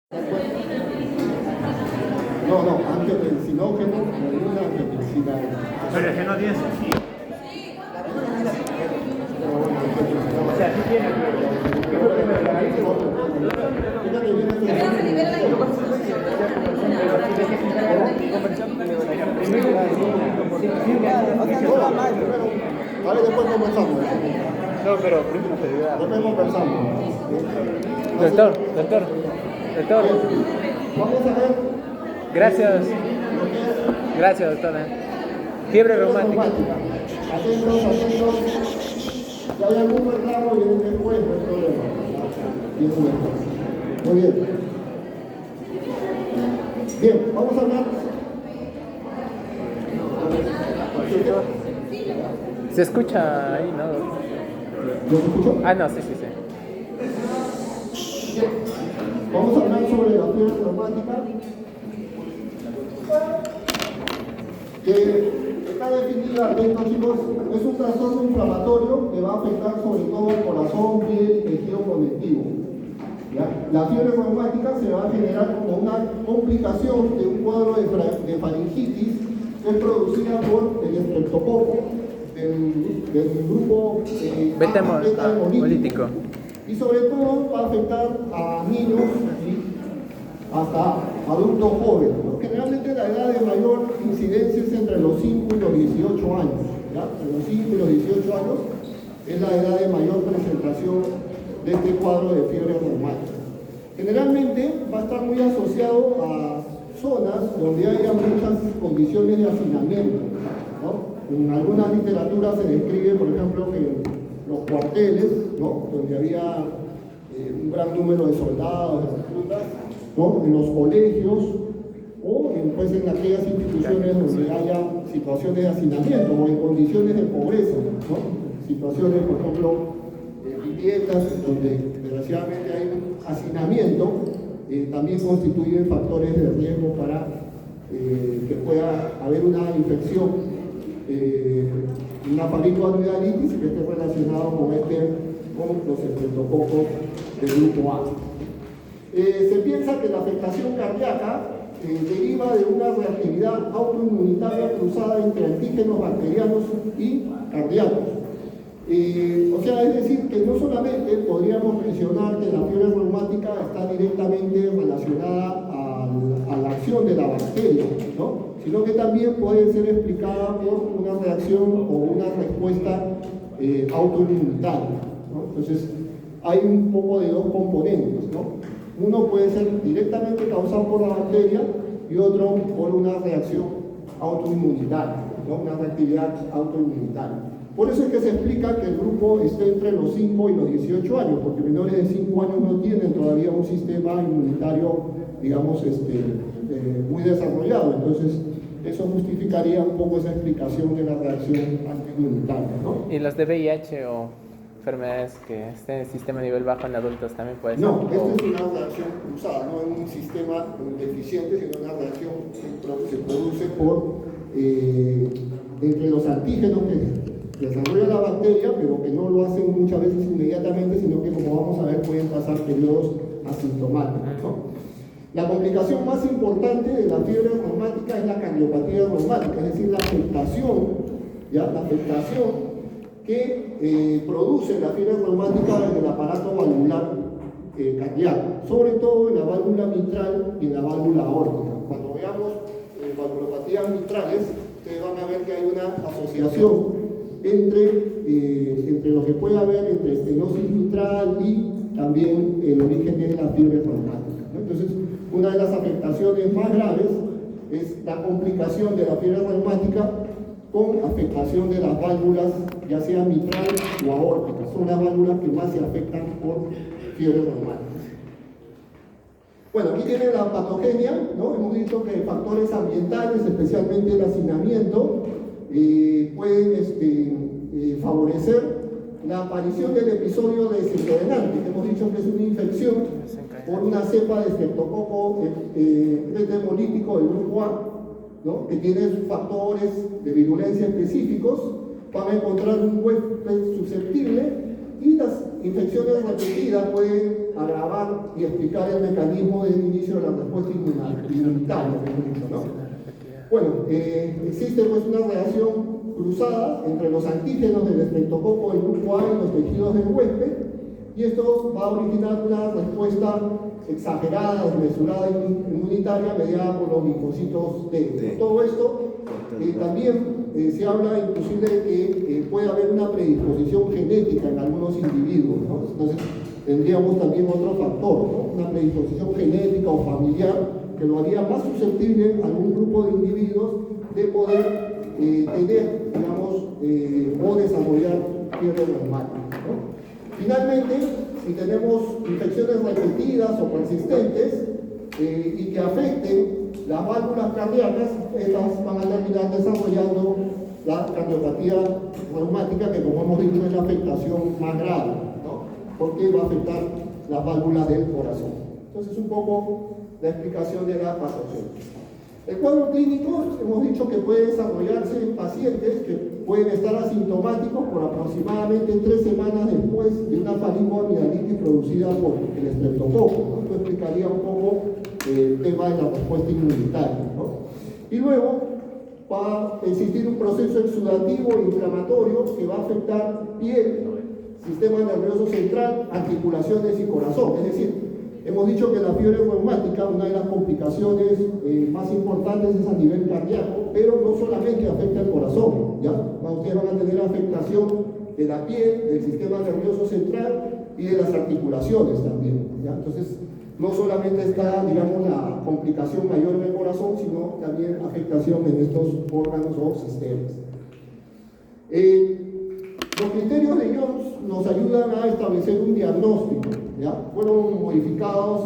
No, angiotensinógeno, ninguna angiotensina. Pero ese no tiene sentido. O sea, sí tiene, Vale, después conversamos. no, pero primero te digo. Después conversamos. Doctor. Vamos a ver. Gracias, doctora. Fiebre reumática. Atentos. Si hay algún reclamo, vienen después, no hay problema. 10 minutos. Muy bien. Bien, vamos a hablar. Se escucha ahí, ¿no? ¿Lo escucho? Ah, no, sí. Vamos a hablar sobre la fiebre reumática, que está definida, atentos chicos, es un trastorno inflamatorio que va a afectar sobre todo el corazón, piel y tejido conectivo. ¿Ya? La fiebre reumática se va a generar como una complicación de un cuadro de faringitis que es producida por el estreptococo del grupo beta hemolítico. Y sobre todo va a afectar a niños y hasta adultos jóvenes. Generalmente la edad de mayor incidencia es entre los 5 y los 18 años. ¿Ya? Entre los 5 y los 18 años es la edad de mayor presentación de este cuadro de fiebre reumática. Generalmente va a estar muy asociado a zonas donde haya muchas condiciones de hacinamiento, ¿no? En algunas literaturas se describe, por ejemplo, que los cuarteles, ¿no? Donde había un gran número de soldados, de reclutas, ¿no? En los colegios o pues, en aquellas instituciones donde haya situaciones de hacinamiento o en condiciones de pobreza, ¿no? Situaciones, por ejemplo, viviendas donde desgraciadamente hay un hacinamiento, también constituyen factores de riesgo para que pueda haber una infección, una paritoanuidalitis que esté relacionado con los estreptococos del grupo A. Se piensa que la afectación cardíaca deriva de una reactividad autoinmunitaria cruzada entre antígenos bacterianos y cardíacos. O sea, es decir, que no solamente podríamos mencionar que la fiebre reumática está directamente relacionada a la acción de la bacteria, ¿no? Sino que también puede ser explicada por una reacción o una respuesta autoinmunitaria, ¿no? Entonces, hay un poco de dos componentes, ¿no? Uno puede ser directamente causado por la bacteria y otro por una reacción autoinmunitaria, ¿no? Una reactividad autoinmunitaria. Por eso es que se explica que el grupo esté entre los 5 y los 18 años, porque menores de 5 años no tienen todavía un sistema inmunitario, digamos, muy desarrollado. Entonces, eso justificaría un poco esa explicación de la reacción antiinmunitaria, ¿no? ¿Y los de VIH o enfermedades que estén en el sistema a nivel bajo en adultos también puede ser? No, esta es una reacción cruzada, no es un sistema deficiente, sino una reacción que se produce por entre los antígenos que desarrolla la bacteria, pero que no lo hacen muchas veces inmediatamente, sino que, como vamos a ver, pueden pasar periodos asintomáticos, ¿no? La complicación más importante de la fiebre reumática es la cardiopatía reumática, es decir, la afectación, ¿ya? La afectación que produce la fiebre reumática en el aparato valvular cardíaco, sobre todo en la válvula mitral y en la válvula aórtica. Cuando veamos valvulopatías mitrales, ustedes van a ver que hay una asociación entre lo que puede haber entre estenosis mitral y también el origen de la fiebre reumática, ¿no? Entonces, una de las afectaciones más graves es la complicación de la fiebre reumática con afectación de las válvulas, ya sea mitral o aórtica. Son las válvulas que más se afectan por fiebre reumática. Bueno, aquí tienen la patogenia, ¿no? Hemos dicho que factores ambientales, especialmente el hacinamiento, pueden favorecer la aparición del episodio desencadenante, que hemos dicho que es una infección por una cepa de estreptococo hemolítico del grupo A, ¿no? Que tiene factores de virulencia específicos. Van a encontrar un huésped susceptible y las infecciones repetidas pueden agravar y explicar el mecanismo de inicio de la respuesta inmunitaria, ¿no? Bueno, existe pues una relación cruzada entre los antígenos del estreptococo del grupo A y los tejidos del huésped, y esto va a originar una respuesta exagerada, desmesurada inmunitaria mediada por los linfocitos T. Todo esto también se habla inclusive de que puede haber una predisposición genética en algunos individuos, ¿no? Entonces tendríamos también otro factor, ¿no? Una predisposición genética o familiar que lo haría más susceptible a algún grupo de individuos de poder tener, digamos, o desarrollar fiebre reumática, ¿no? Finalmente, si tenemos infecciones repetidas o persistentes y que afecten las válvulas cardíacas, estas van a terminar desarrollando la cardiopatía reumática, que como hemos dicho es la afectación más grave, ¿no? Porque va a afectar las válvulas del corazón. Entonces, un poco la explicación de la patogenia. El cuadro clínico hemos dicho que puede desarrollarse en pacientes que pueden estar asintomáticos por aproximadamente 3 semanas después de una faringoamigdalitis producida por el estreptococo, ¿no? Esto explicaría un poco el tema de la respuesta inmunitaria, ¿no? Y luego va a existir un proceso exudativo e inflamatorio que va a afectar piel, sistema nervioso central, articulaciones y corazón. Es decir, hemos dicho que la fiebre reumática, una de las complicaciones más importantes es a nivel cardíaco, pero no solamente afecta el corazón, ¿ya? Ustedes van a tener afectación de la piel, del sistema nervioso central y de las articulaciones también, ¿ya? Entonces, no solamente está, digamos, la complicación mayor en el corazón, sino también afectación en estos órganos o sistemas. Los criterios de Jones nos ayudan a establecer un diagnóstico, ¿ya? Fueron modificados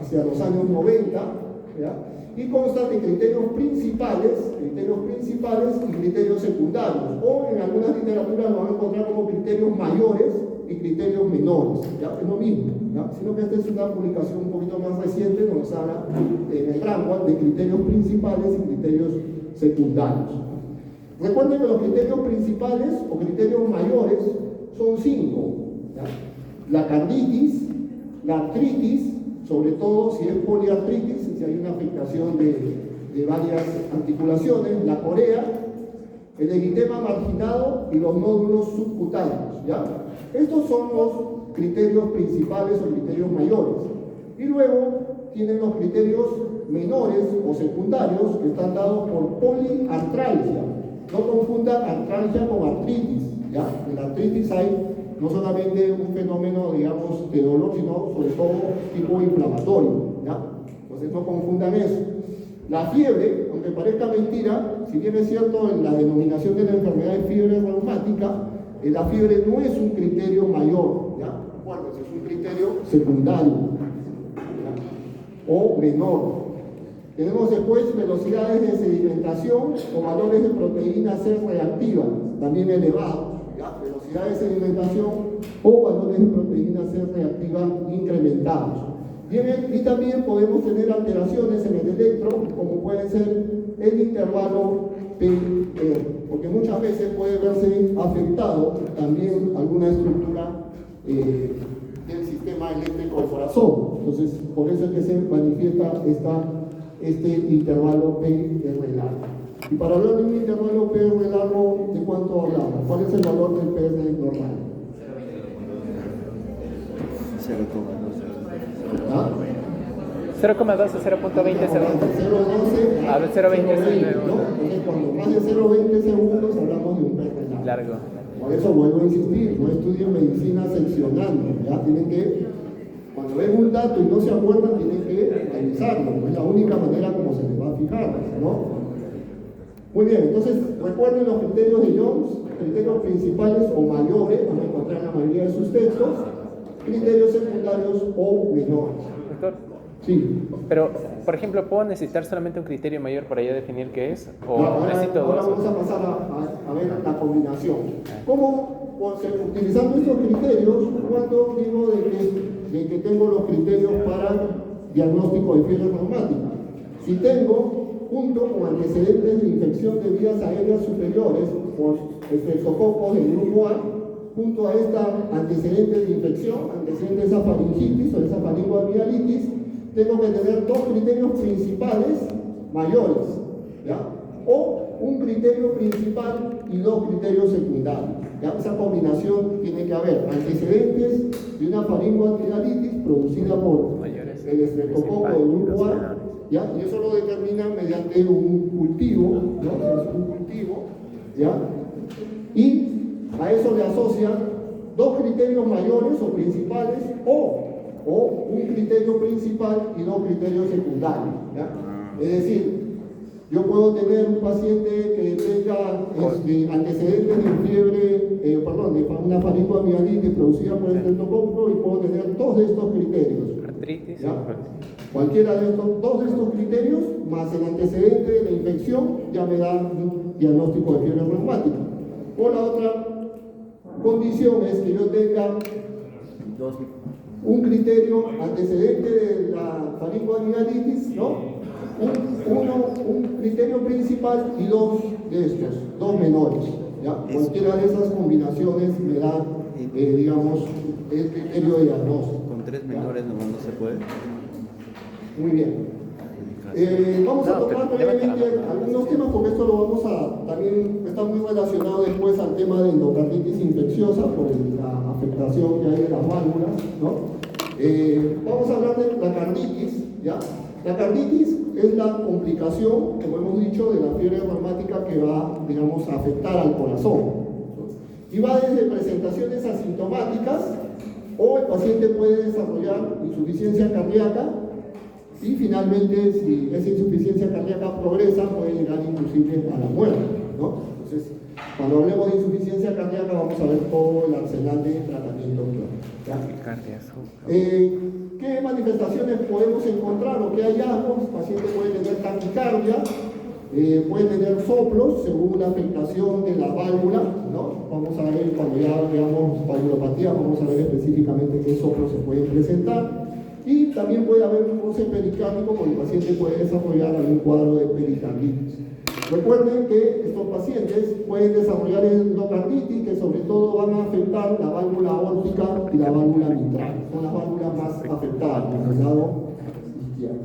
hacia los años 90, ¿ya? Y constan de criterios principales y criterios secundarios, o en algunas literaturas lo van a encontrar como criterios mayores y criterios menores, ¿ya? Es lo mismo, ¿ya? Sino que esta es una publicación un poquito más reciente, nos habla en el rango de criterios principales y criterios secundarios. Recuerden que los criterios principales o criterios mayores son 5, ¿ya? La carditis, la artritis, sobre todo si es poliartritis, si hay una afectación de varias articulaciones, la corea, el eritema marginado y los nódulos subcutáneos, ¿ya? Estos son los criterios principales o criterios mayores. Y luego tienen los criterios menores o secundarios que están dados por poliartralgia. No confundan artralgia con artritis, ¿ya? En la artritis hay no solamente un fenómeno, digamos, de dolor, sino sobre todo tipo inflamatorio, ¿ya? Entonces no confundan eso. La fiebre, aunque parezca mentira, si bien es cierto en la denominación de la enfermedad de fiebre reumática, la fiebre no es un criterio mayor, ¿ya? Acuérdense, es un criterio secundario, ¿ya? O menor. Tenemos después velocidades de sedimentación o valores de proteína C reactiva, también elevados, ¿ya? Velocidad de sedimentación o valores de proteína C reactiva incrementados. Y también podemos tener alteraciones en el electro, como puede ser el intervalo PR, porque muchas veces puede verse afectado también alguna estructura del sistema eléctrico del corazón. Entonces, por eso es que se manifiesta este intervalo PR largo. Y para hablar de un intervalo PR largo, ¿de cuánto hablamos? ¿Cuál es el valor del PR normal? 0,2 a 0.20 segundos. 0,12 a 0,20 segundos. ¿no? Entonces, cuando más de 0,20 segundos hablamos de un PR Largo. Por eso vuelvo a insistir, no estudien medicina seccionando, ya tienen que, cuando ven un dato y no se acuerdan, tienen que revisarlo, no es la única manera como se les va a fijar, ¿no? Muy bien, entonces recuerden los criterios de Jones, criterios principales o mayores, van a encontrar en la mayoría de sus textos, criterios secundarios o menores. Doctor, Sí. pero, por ejemplo, ¿puedo necesitar solamente un criterio mayor para ya definir qué es? ¿O Ahora necesito dos? vamos a pasar a ver la combinación. ¿Cómo, utilizando estos criterios, cuando digo de que tengo los criterios para diagnóstico de fiebre reumática? Si tengo, junto con antecedentes de infección de vías aéreas superiores por estreptococos del grupo A, junto a esta antecedente de infección, antecedente de esa faringitis o de esa faringoamigdalitis, tengo que tener dos criterios principales mayores, ¿ya? O un criterio principal y dos criterios secundarios, ¿ya? Esa combinación tiene que haber antecedentes de una faringoamigdalitis producida por el estreptococo del grupo A, ¿ya? Y eso lo determina mediante un cultivo, ¿no? Es un cultivo, ¿ya? Y a eso le asocian dos criterios mayores o principales o un criterio principal y dos criterios secundarios, ¿ya? Es decir, yo puedo tener un paciente que tenga antecedentes de fiebre, de una faringoamigdalitis producida por el estreptococo y puedo tener dos de estos criterios. Artritis. ¿Ya? Cualquiera de dos de estos criterios, más el antecedente de la infección, ya me da un diagnóstico de fiebre reumática. O la otra condición es que yo tenga un criterio antecedente de la faringoamigdalitis, ¿no? Un criterio principal y dos de estos, dos menores, ¿ya? Cualquiera de esas combinaciones me da, digamos, el criterio de diagnóstico. Con tres menores no se puede. Muy bien. Vamos a tocar brevemente algunos temas porque esto lo vamos a, también está muy relacionado después al tema de endocarditis infecciosa por la afectación que hay de las válvulas, ¿no? Vamos a hablar de la carditis, ¿ya? La carditis es la complicación, como hemos dicho, de la fiebre reumática que va, digamos, a afectar al corazón, ¿no? Y va desde presentaciones asintomáticas o el paciente puede desarrollar insuficiencia cardíaca. Y finalmente, si esa insuficiencia cardíaca progresa, puede llegar inclusive a la muerte, ¿no? Entonces, cuando hablemos de insuficiencia cardíaca, vamos a ver todo el arsenal de tratamiento. ¿Qué manifestaciones podemos encontrar o qué hallazgos? El paciente puede tener taquicardia, puede tener soplos según la afectación de la válvula, ¿no? Vamos a ver, cuando ya veamos valvulopatía, vamos a ver específicamente qué soplos se pueden presentar. Y también puede haber un roce pericárdico porque el paciente puede desarrollar algún cuadro de pericarditis. Recuerden que estos pacientes pueden desarrollar endocarditis que sobre todo van a afectar la válvula aórtica y la válvula mitral. Son las válvulas más afectadas en el lado izquierdo.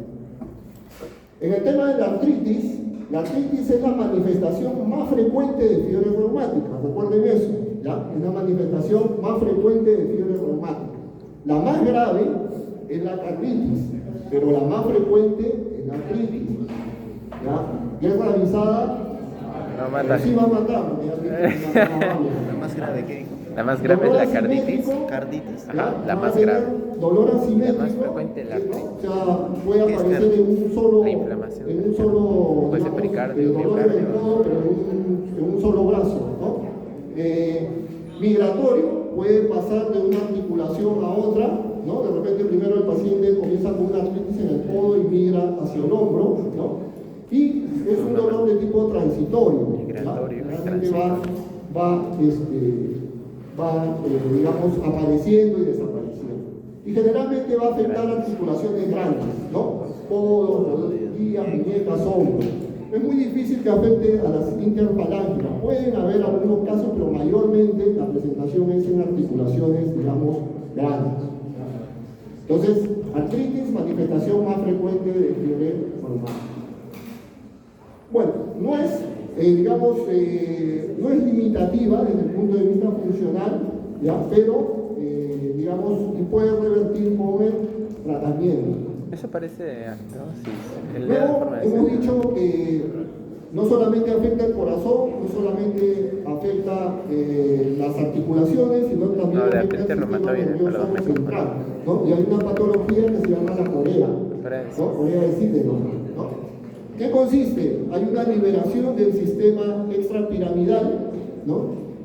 En el tema de la artritis es la manifestación más frecuente de fiebre reumática. Recuerden eso, ¿ya? Es la manifestación más frecuente de fiebre reumática. La más grave es la carditis, pero la más frecuente es la artritis, ¿ya? Guerra avisada, sí va a matar, La más grave que la más grave es la carditis. carditis. Ajá, la más grave. Dolor asimétrico, La más frecuente es la artritis. o sea, puede aparecer en un solo, La inflamación. digamos, pericardio, dolor en el codo, pero en un solo brazo, ¿no? Migratorio, puede pasar de una articulación a otra, ¿no? De repente primero el paciente comienza con una artritis en el codo y migra hacia el hombro, ¿no? Y es un dolor de tipo transitorio, Migratorio, realmente digamos, apareciendo y desapareciendo. Y generalmente va a afectar articulaciones grandes, ¿no? Codos, rodillas, muñecas, hombros. Es muy difícil que afecte a las interfalángeas. Pueden haber algunos casos, pero mayormente la presentación es en articulaciones, digamos, grandes. Entonces, artritis, manifestación más frecuente de fiebre reumática. Bueno, no es limitativa desde el punto de vista funcional, ¿ya? Pero, digamos, y puede revertir con el tratamiento. Eso parece artrosis. Luego, hemos dicho que no solamente afecta el corazón, no solamente afecta las articulaciones, sino también afecta el sistema nervioso central, ¿no? Y hay una patología que se llama la corea, ¿no? Corea de Sydenham, ¿no? ¿Qué consiste? Hay una liberación del sistema extrapiramidal, ¿no?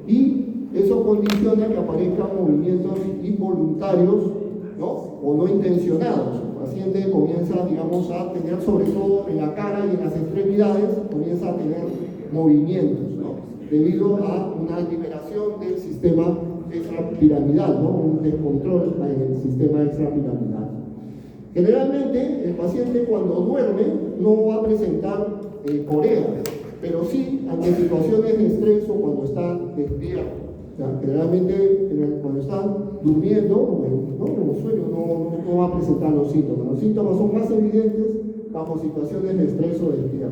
Y eso condiciona que aparezcan movimientos involuntarios, ¿no? O no intencionados. El paciente comienza, digamos, a tener, sobre todo en la cara y en las extremidades, comienza a tener movimientos, ¿no? Debido a una liberación del sistema extrapiramidal, ¿no? Un descontrol en el sistema extrapiramidal. Generalmente, el paciente cuando duerme no va a presentar corea, pero sí ante situaciones de estrés o cuando está despierto. ¿ya? Generalmente cuando están durmiendo o en sueño no va a presentar los síntomas. Los síntomas son más evidentes bajo situaciones de estrés o de estrés.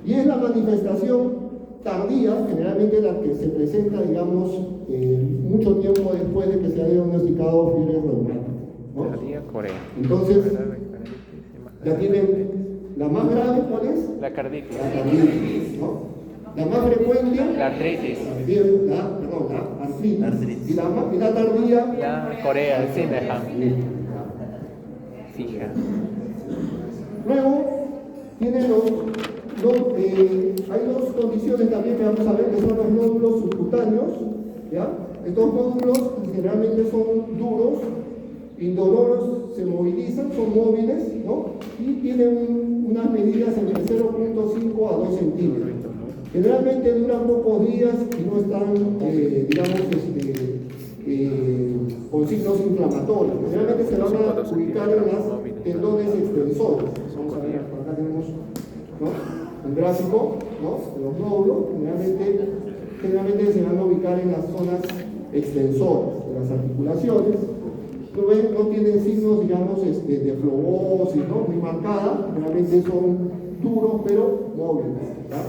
Y es la manifestación tardía, generalmente la que se presenta, digamos, mucho tiempo después de que se haya diagnosticado fiebre reumática, ¿no? Tardía, Corea. Entonces, ya tienen la más grave, ¿cuál es? La carditis. La carditis, ¿no? La más frecuente, La artritis. la artritis. Y la tardía, La Corea, el Sydenham. Fija. luego tienen hay dos condiciones también que vamos a ver, que son los nódulos subcutáneos, ¿ya? Estos nódulos generalmente son duros, indoloros, se movilizan, son móviles, ¿no? Y tienen unas medidas entre 0.5 a 2 centímetros. Generalmente duran pocos días y no están, digamos, con signos inflamatorios. Generalmente se van a ubicar en las tendones extensores. Vamos a ver, por acá tenemos, ¿no?, un gráfico, ¿no?, de los nódulos. Generalmente se van a ubicar en las zonas extensoras de las articulaciones. No tienen signos, digamos, de flebosis, ¿no?, muy marcada. Generalmente son duros pero móviles, ¿ya?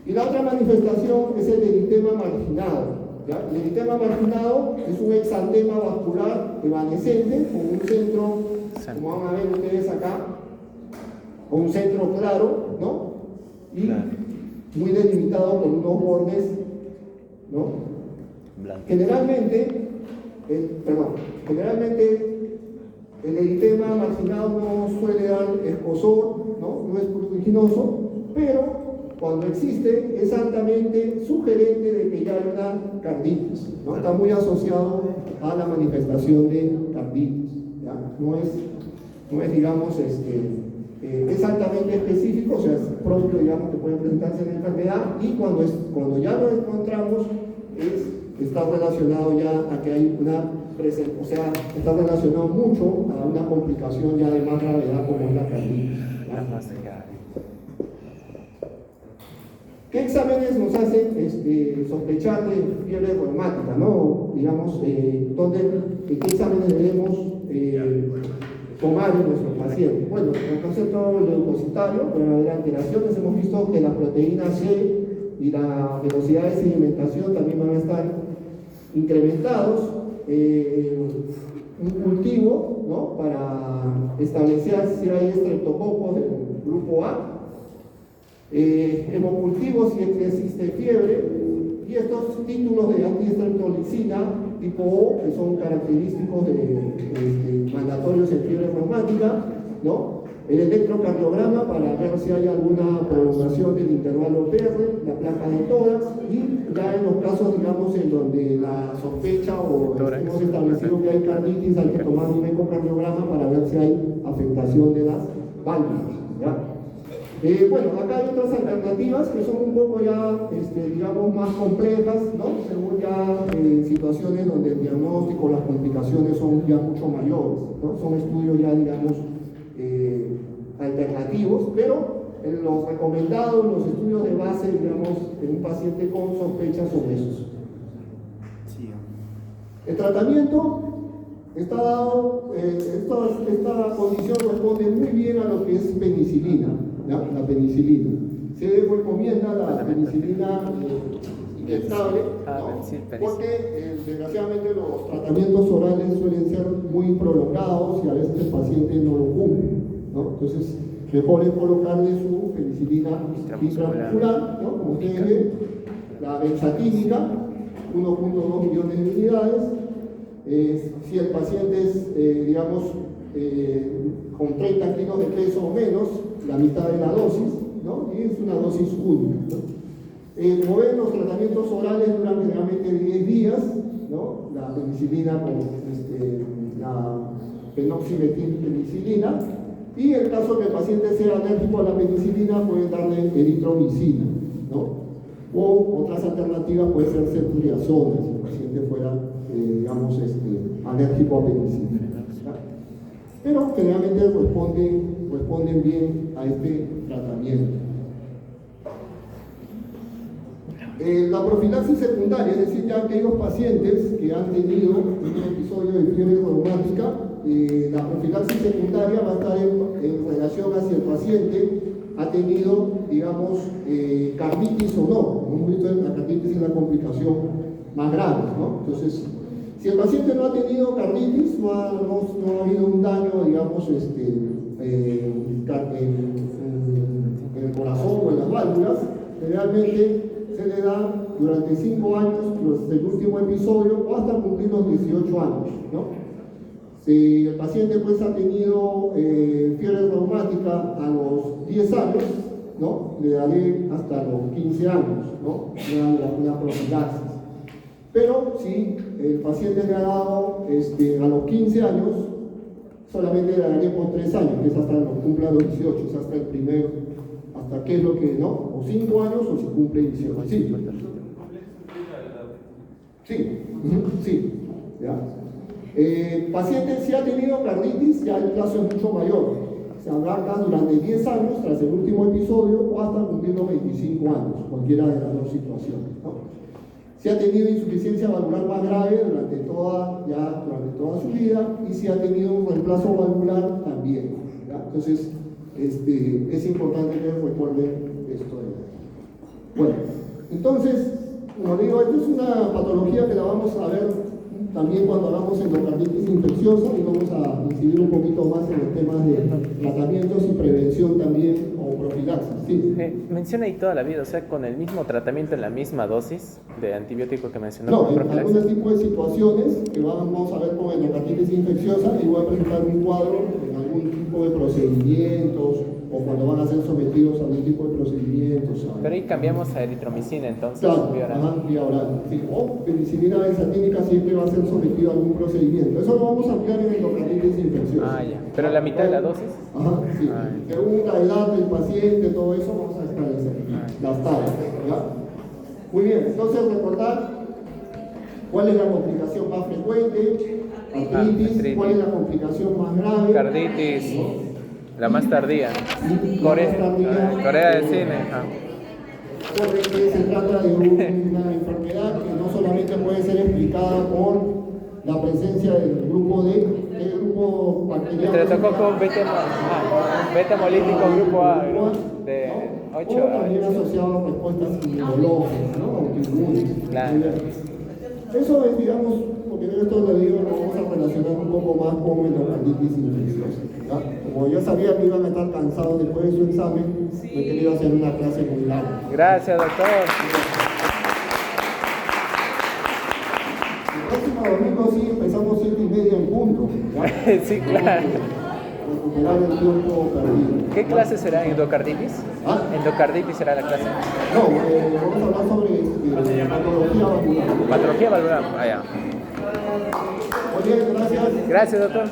Y la otra manifestación es el eritema marginado, ¿ya? El eritema marginado es un exantema vascular evanescente con un centro, como van a ver ustedes acá, con un centro claro, ¿no? Y muy delimitado por unos bordes, ¿no? Generalmente el eritema marginado no suele dar escozor, no es pruriginoso, pero cuando existe es altamente sugerente de que ya hay una carditis, ¿no? Está muy asociado a la manifestación de carditis, ¿ya? No es digamos, es altamente específico, o sea, es propio, digamos, que puede presentarse en la enfermedad, y cuando ya lo encontramos está relacionado ya a que hay una presencia, o sea, está relacionado mucho a una complicación ya de más gravedad como es la carditis, ¿ya? ¿Qué exámenes nos hacen sospechar de fiebre reumática, ¿no? Digamos, ¿qué exámenes debemos tomar en nuestros pacientes? Bueno, el concepto leucocitario, para ver alteraciones, hemos visto que la proteína C y la velocidad de sedimentación también van a estar incrementados. Un cultivo, ¿no?, para establecer si hay estreptococos del grupo A. Hemocultivos si existe fiebre, y estos títulos de antiestreptolicina tipo O, que son característicos mandatorios en fiebre reumática, ¿no? El electrocardiograma para ver si hay alguna prolongación del intervalo PR, la placa de tórax, y ya en los casos, digamos, en donde la sospecha o hemos establecido que hay carditis, hay que tomar un ecocardiograma para ver si hay afectación de las válvulas, ¿ya? Bueno, acá hay otras alternativas que son un poco ya, digamos, más complejas, ¿no? Según ya situaciones donde el diagnóstico, las complicaciones son ya mucho mayores, ¿no? Son estudios ya, digamos, alternativos, pero los recomendados, los estudios de base, digamos, en un paciente con sospecha son esos. Sí. El tratamiento está dado, esta condición responde muy bien a lo que es penicilina, ¿ya? La penicilina. Se recomienda la penicilina inyectable, ¿no? Porque desgraciadamente los tratamientos orales suelen ser muy prolongados y a veces el paciente no lo cumple, ¿no? Entonces, mejor es colocarle su penicilina intramuscular, ¿no? Como ustedes ven, la benzatínica, 1.2 millones de unidades. Si el paciente es, digamos, con 30 kilos de peso o menos, la mitad de la dosis, ¿no? Y es una dosis única, ¿no? Como ven, los tratamientos orales duran generalmente 10 días, ¿no? La penicilina con la penoximetilpenicilina, y en caso que el paciente sea alérgico a la penicilina, pueden darle eritromicina, ¿no? O otras alternativas puede ser ceftriaxona, si el paciente fuera, digamos, alérgico a penicilina, ¿ya? Pero generalmente responden bien a este tratamiento. La profilaxis secundaria, es decir, ya aquellos pacientes que han tenido un episodio de fiebre reumática, la profilaxis secundaria va a estar en relación a si el paciente ha tenido, digamos, carditis o no. Hemos visto que la carditis es la complicación más grave, ¿no? Entonces, si el paciente no ha tenido carditis, no ha habido un daño, digamos, en el corazón o en las válvulas, generalmente se le da durante 5 años, desde el último episodio, o hasta cumplir los 18 años, ¿no? Si el paciente pues ha tenido fiebre reumática a los 10 años, ¿no? Le daré hasta los 15 años, ¿no? Una profilaxis. Pero si el paciente le ha dado a los 15 años, solamente le daré por 3 años, que es hasta que cumpla los 18, es hasta el primero, hasta qué es lo que, ¿no? O 5 años o si cumple 18. Sí. Sí, sí. ¿Ya? Paciente si ha tenido carditis, ya el plazo es mucho mayor. Se abarca durante 10 años tras el último episodio o hasta cumplir los 25 años, cualquiera de las dos situaciones, ¿no? Si ha tenido insuficiencia valvular más grave durante toda su vida y si ha tenido un reemplazo valvular también, ¿ya? Entonces, es importante que recuerden esto. Bueno, entonces, como digo, esto es una patología que la vamos a ver también cuando hablamos de endocarditis infecciosa y vamos a incidir un poquito más en los temas de tratamientos y prevención también o profilaxis. Sí. Menciona ahí toda la vida, o sea, con el mismo tratamiento en la misma dosis de antibiótico que mencionó. No, como en profilaxis. algunos tipos de situaciones que vamos a ver con endocarditis infecciosa y voy a presentar un cuadro en algún tipo de procedimientos o cuando van a ser sometidos a algún tipo de procedimientos. ¿sabes? Pero ahí cambiamos a eritromicina entonces. Claro, vía oral. vía oral. Sí. O penicilina benzatínica siempre va a ser sometido a algún procedimiento. Eso lo vamos a ampliar en endocarditis infecciosa. Ah, ya. Pero la mitad de la dosis. Ajá, sí. Ah, Según la edad del paciente, todo eso vamos a establecer. Las tablas, ¿ya? Muy bien, entonces recordar cuál es la complicación más frecuente, artritis, cuál es la complicación más grave. Carditis, la más tardía. Corea Corea del cine. Porque se trata de una enfermedad que no solamente puede ser explicada por la presencia del grupo bacteriano. Streptococcus beta hemolítico grupo A, de 8 o a también asociado a respuestas inmunológicas, ¿no? Autoinmunes. Claro. Eso es, digamos, porque esto lo digo, lo vamos a relacionar un poco más con endocarditis infecciosa. ¿Ya? Como yo sabía que iban a estar cansados después de su examen, no he querido hacer una clase muy larga. Gracias, doctor. El próximo domingo sí empezamos 7:30 en punto. ¿Ya? Sí, claro. Recuperar el tiempo perdido. ¿Qué clase será? ¿Endocarditis? ¿Ah? ¿Endocarditis será la clase? No, vamos a hablar sobre patología valvular. Patología valvular. Ah, ya. Muy bien, gracias. Gracias, doctor.